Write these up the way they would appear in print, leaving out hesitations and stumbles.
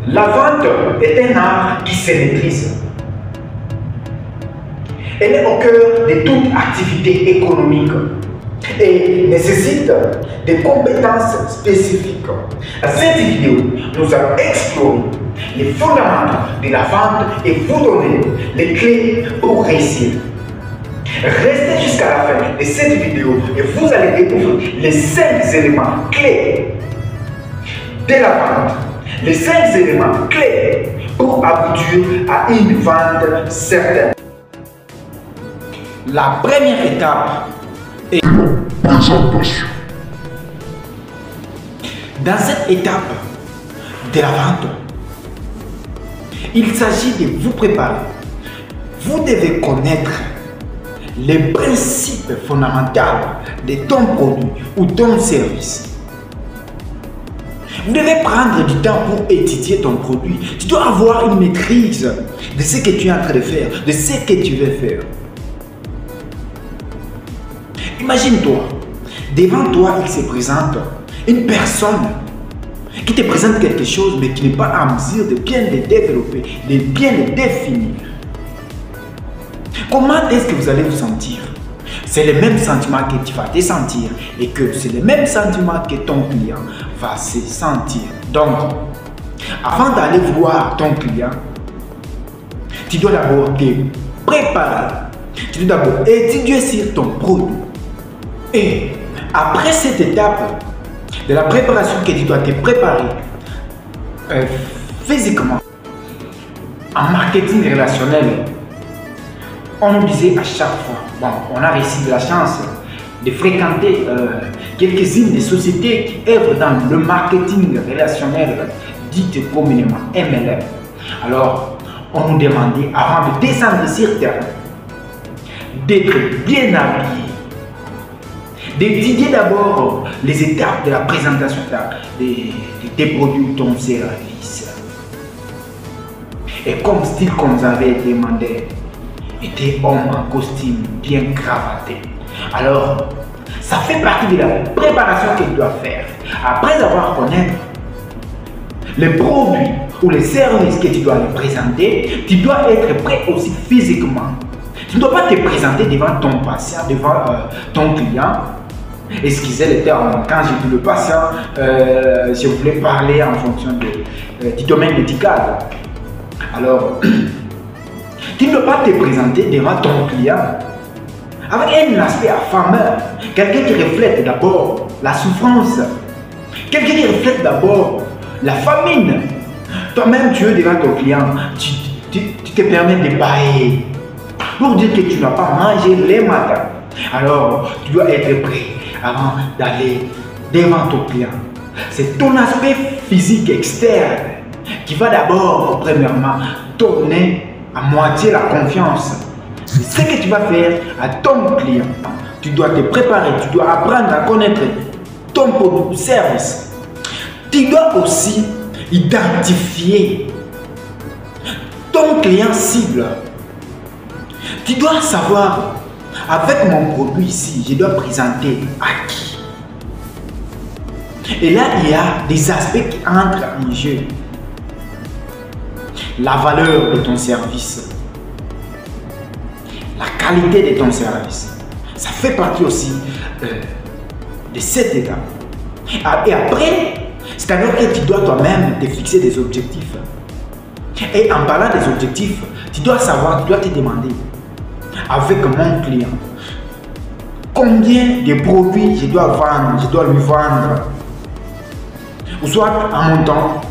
La vente est un art qui se maîtrise. Elle est au cœur de toute activité économique et nécessite des compétences spécifiques. Dans cette vidéo, nous allons explorer les fondamentaux de la vente et vous donner les clés pour réussir. Restez jusqu'à la fin de cette vidéo et vous allez découvrir les 5 éléments clés de la vente. Les 5 éléments clés pour aboutir à une vente certaine. La première étape est la présentation. Dans cette étape de la vente, il s'agit de vous préparer. Vous devez connaître les principes fondamentaux de ton produit ou ton service. Vous devez prendre du temps pour étudier ton produit. Tu dois avoir une maîtrise de ce que tu es en train de faire, de ce que tu veux faire. Imagine-toi, devant toi, il se présente une personne qui te présente quelque chose, mais qui n'est pas en mesure de bien le développer, de bien le définir. Comment est-ce que vous allez vous sentir? C'est le même sentiment que tu vas te sentir et que c'est le même sentiment que ton client va se sentir. Donc, avant d'aller voir ton client, tu dois d'abord te préparer. Tu dois d'abord étudier sur ton produit. Et après cette étape de la préparation que tu dois te préparer physiquement, en marketing relationnel, on nous disait à chaque fois, bon, on a réussi de la chance de fréquenter quelques-unes des sociétés qui œuvrent dans le marketing relationnel, dites communément MLM. Alors, on nous demandait, avant de descendre sur terre, d'être bien habillé, d'étudier d'abord les étapes de la présentation des produits ou ton service. Et comme style qu'on nous avait demandé, était homme en costume bien cravaté. Alors, ça fait partie de la préparation que tu dois faire. Après avoir connaître les produits ou les services que tu dois les présenter, tu dois être prêt aussi physiquement. Tu ne dois pas te présenter devant ton patient, devant ton client. Excusez les termes, quand j'ai dit le patient, je voulais parler en fonction du domaine médical. Alors, tu ne dois pas te présenter devant ton client avec un aspect affameur, quelqu'un qui reflète d'abord la souffrance, quelqu'un qui reflète d'abord la famine. Toi-même, tu es devant ton client, tu te permets de bailler pour dire que tu n'as pas mangé les matins. Alors, tu dois être prêt avant d'aller devant ton client. C'est ton aspect physique externe qui va d'abord, premièrement, donner à moitié la confiance. C'est ce que tu vas faire à ton client. Tu dois te préparer, tu dois apprendre à connaître ton produit ou service. Tu dois aussi identifier ton client cible. Tu dois savoir, avec mon produit ici, je dois présenter à qui. Et là, il y a des aspects qui entrent en jeu. La valeur de ton service, la qualité de ton service, ça fait partie aussi de cette étape. Et après, c'est-à-dire que tu dois toi-même te fixer des objectifs. Et en parlant des objectifs, tu dois savoir, tu dois te demander, avec mon client, combien de produits je dois vendre, je dois lui vendre, ou soit en montant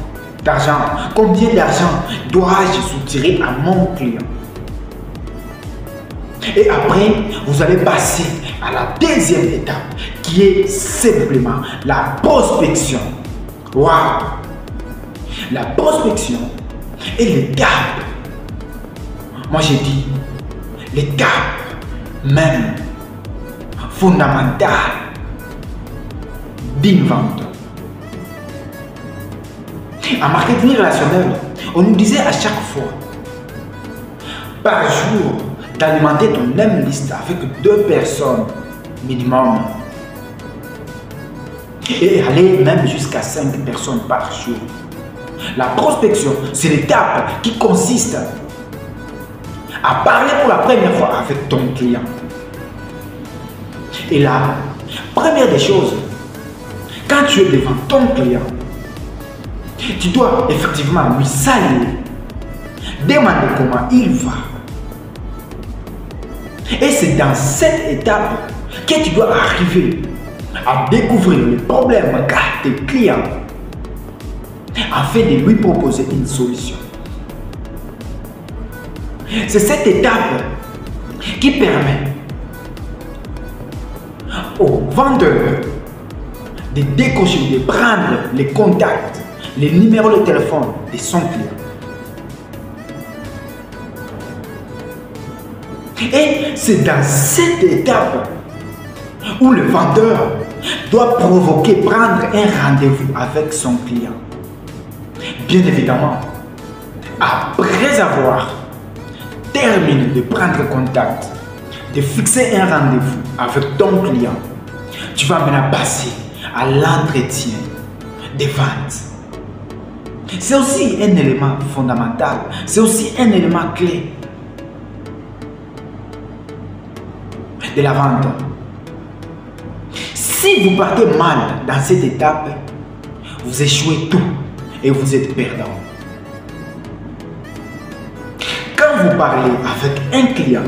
d'argent, combien d'argent dois-je soutirer à mon client. Et après, vous allez passer à la deuxième étape qui est simplement la prospection. Waouh! La prospection est l'étape, moi j'ai dit, l'étape même fondamentale d'une vente. En marketing relationnel, on nous disait à chaque fois, par jour, d'alimenter ton liste avec 2 personnes minimum. Et aller même jusqu'à 5 personnes par jour. La prospection, c'est l'étape qui consiste à parler pour la première fois avec ton client. Et là, première des choses, quand tu es devant ton client, tu dois effectivement lui saluer, demander comment il va. Et c'est dans cette étape que tu dois arriver à découvrir les problèmes qu'a tes clients afin de lui proposer une solution. C'est cette étape qui permet au vendeur de décocher, de prendre les contacts, les numéros de téléphone de son client. Et c'est dans cette étape où le vendeur doit provoquer, prendre un rendez-vous avec son client. Bien évidemment, après avoir terminé de prendre contact, de fixer un rendez-vous avec ton client, tu vas maintenant passer à l'entretien des ventes. C'est aussi un élément fondamental, c'est aussi un élément clé de la vente. Si vous partez mal dans cette étape, vous échouez tout et vous êtes perdant. Quand vous parlez avec un client,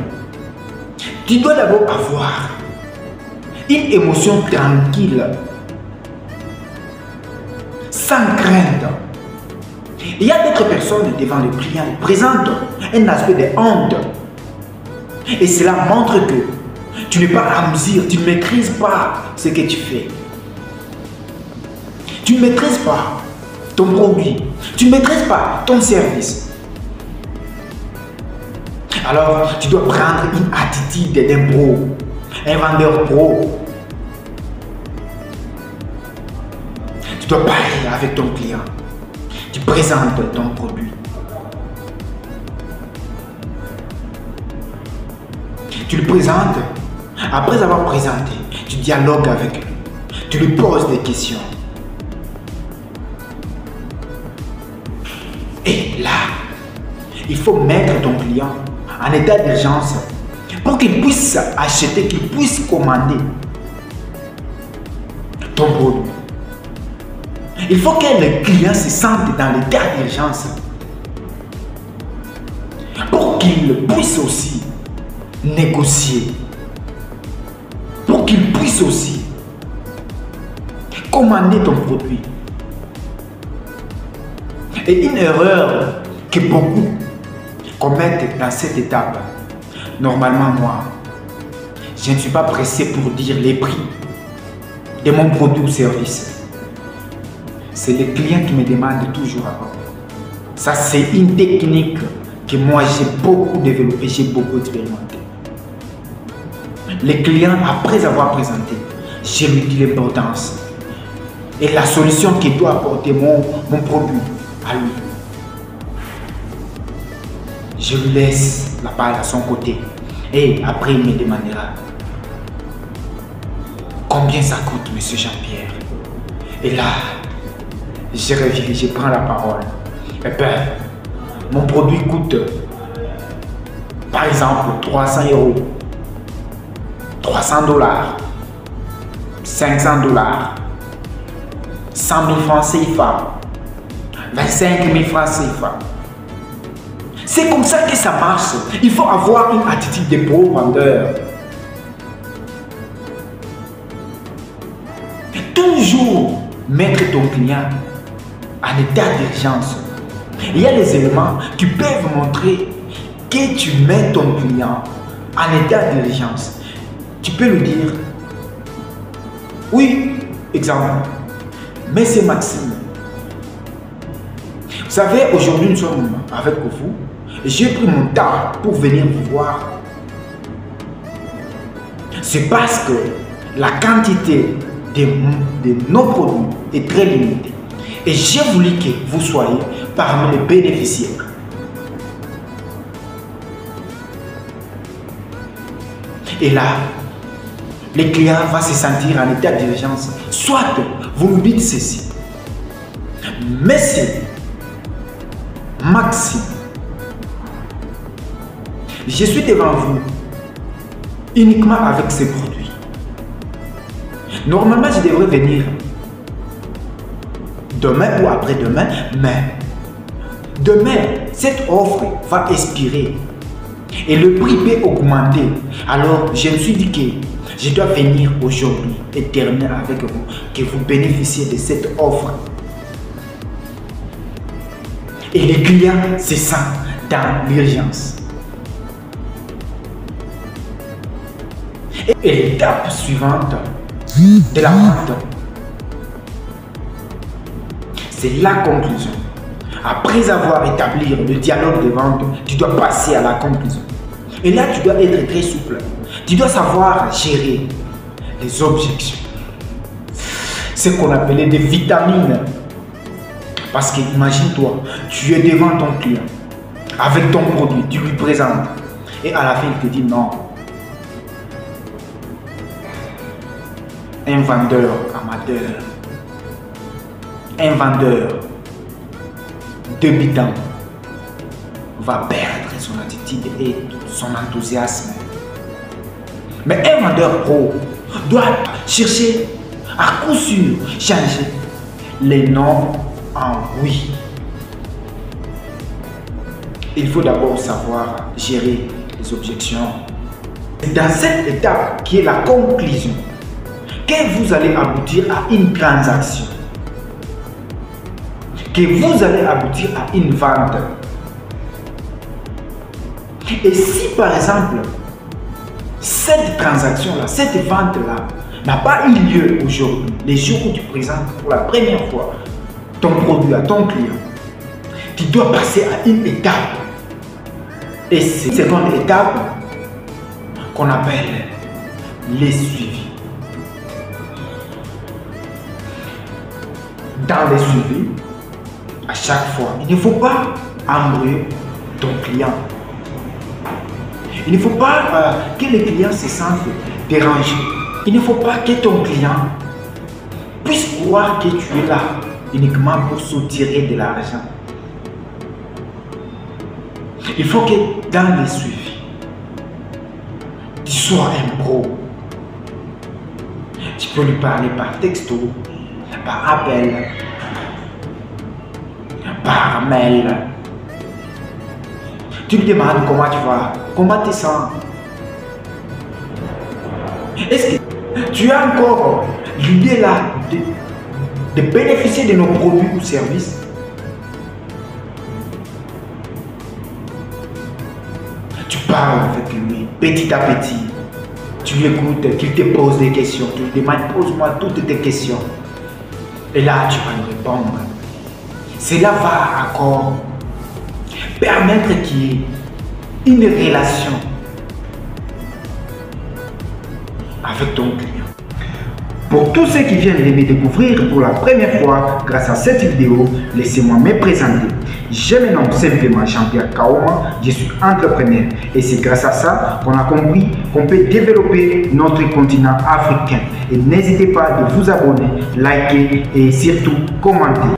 tu dois d'abord avoir une émotion tranquille, sans crainte. Il y a d'autres personnes devant le client qui présentent un aspect de honte. Et cela montre que tu n'es pas à mesure, tu ne maîtrises pas ce que tu fais. Tu ne maîtrises pas ton produit, tu ne maîtrises pas ton service. Alors, tu dois prendre une attitude d'un pro, un vendeur pro. Tu dois parler avec ton client. Tu présentes ton produit. Tu le présentes. Après avoir présenté, tu dialogues avec lui. Tu lui poses des questions. Et là, il faut mettre ton client en état d'urgence pour qu'il puisse acheter, qu'il puisse commander ton produit. Il faut que le client se sente dans l'état d'urgence pour qu'il puisse aussi négocier, pour qu'il puisse aussi commander ton produit. Et une erreur que beaucoup commettent dans cette étape, normalement moi, je ne suis pas pressé pour dire les prix de mon produit ou service. C'est le client qui me demande toujours avant. Ça, c'est une technique que moi j'ai beaucoup développée, j'ai beaucoup expérimenté. Le client, après avoir présenté, je lui dis l'importance et la solution qu'il doit apporter mon produit à lui. Je lui laisse la balle à son côté et après il me demandera combien ça coûte, monsieur Jean-Pierre. Et là, je reviens, je prends la parole. Et bien, mon produit coûte par exemple 300 €, 300 $, 500 $, 100 000 francs CFA, 25 000 francs CFA. C'est comme ça que ça marche. Il faut avoir une attitude de pro vendeur. Toujours mettre ton client en état d'urgence. Il y a des éléments qui peuvent montrer que tu mets ton client en état d'urgence. Tu peux lui dire, oui, exemple, Monsieur Maxime, vous savez, aujourd'hui nous sommes avec vous. J'ai pris mon temps pour venir vous voir. C'est parce que la quantité de nos produits est très limitée. Et j'ai voulu que vous soyez parmi les bénéficiaires. Et là, le client va se sentir en état d'urgence. Soit vous lui dites ceci. Monsieur, maximum. Je suis devant vous uniquement avec ces produits. Normalement, je devrais venir demain ou après-demain, mais demain, cette offre va expirer et le prix peut augmenter. Alors, je me suis dit que je dois venir aujourd'hui et terminer avec vous, que vous bénéficiez de cette offre. Et les clients se sentent dans l'urgence. Et l'étape suivante de la vente, c'est la conclusion. Après avoir établi le dialogue de vente, tu dois passer à la conclusion. Et là, tu dois être très souple. Tu dois savoir gérer les objections. Ce qu'on appelait des vitamines. Parce que imagine-toi, tu es devant ton client avec ton produit, tu lui présentes. Et à la fin, il te dit non. Un vendeur amateur, un vendeur débutant va perdre son attitude et son enthousiasme. Mais un vendeur pro doit chercher à coup sûr changer les non en oui. Il faut d'abord savoir gérer les objections. Dans cette étape qui est la conclusion, que vous allez aboutir à une transaction, que vous allez aboutir à une vente. Et si par exemple, cette transaction-là, cette vente-là n'a pas eu lieu aujourd'hui, les jours où tu présentes pour la première fois ton produit à ton client, tu dois passer à une étape. Et c'est cette seconde étape qu'on appelle les suivis. Dans les suivis, à chaque fois, il ne faut pas embrouiller ton client. Il ne faut pas que les clients se sentent dérangés. Il ne faut pas que ton client puisse croire que tu es là uniquement pour soutirer de l'argent. Il faut que dans les suivis, tu sois un pro. Tu peux lui parler par texto, par appel, par mail. Tu lui demandes comment tu vas, comment tu te sens. Est-ce que tu as encore l'idée là de bénéficier de nos produits ou services? Tu parles avec lui petit à petit. Tu lui écoutes, qu'il te pose des questions. Tu lui demandes, pose-moi toutes tes questions. Et là, tu vas lui répondre. Cela va encore permettre qu'il y ait une relation avec ton client. Pour tous ceux qui viennent de me découvrir pour la première fois grâce à cette vidéo, laissez-moi me présenter. Je me nomme simplement Jean-Pierre Kaoma, je suis entrepreneur et c'est grâce à ça qu'on a compris qu'on peut développer notre continent africain. Et n'hésitez pas de vous abonner, liker et surtout commenter.